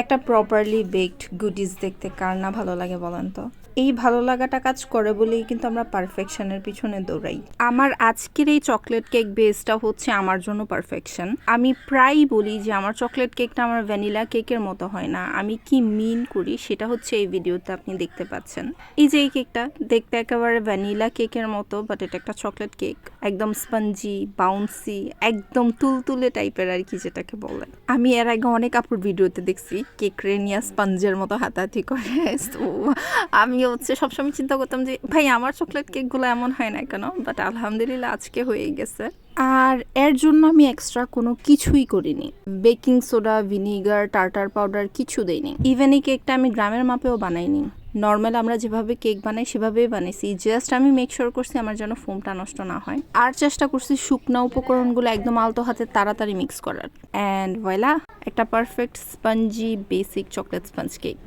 একটা properly baked goodies দেখতে কার না ভালো লাগে বলেন তো? এই ভালো লাগাটা কাজ করে বলেই কিন্তু আমরা পারফেকশনের পিছনে দৌড়াই। আমার আজকের এই চকলেট কেক বেসটা হচ্ছে আমার জন্য পারফেকশন। আমি প্রায়ই বলি যে আমার চকলেট কেকটা আমার ভ্যানিলা কেকের মতো হয় না। আমি কি মিন করি সেটা হচ্ছে এই ভিডিওতে আপনি দেখতে পাচ্ছেন। এই যে এই কেকটা দেখতে একেবারে ভ্যানিলা কেকের মতো, বাট এটা একটা চকলেট কেক, একদম স্পঞ্জি বাউন্সি, একদম তুলতুলে টাইপের আর কি যেটাকে বলে। আমি এর আগে অনেক আপুর ভিডিওতে দেখছি কেক রেনিয়া স্পঞ্জের মতো হাতাহাতি করে। তো আমি হচ্ছে সবসময় চিন্তা করতাম যে ভাই আমার চকলেট কেকগুলো এমন হয় না কেন, বাট আলহামদুলিল্লাহ আজকে হয়ে গেছে। আর এর জন্য আমি এক্সট্রা কোনো কিছুই করিনি, baking soda, vinegar, tartar powder কিছু দেইনি। ইভেন এই কেকটা আমি গ্রামের মাপেও বানাইনি, নর্মাল আমরা যেভাবে কেক বানাই সেভাবেই বানাইছি। জাস্ট আমি মেক শিওর করছি আমার যেন ফোমটা নষ্ট না হয়, আর চেষ্টা করছি শুকনো উপকরণগুলো একদম আলতো হাতে তাড়াতাড়ি মিক্স করার। অ্যান্ড ভয়লা, একটা perfect spongy basic chocolate sponge cake.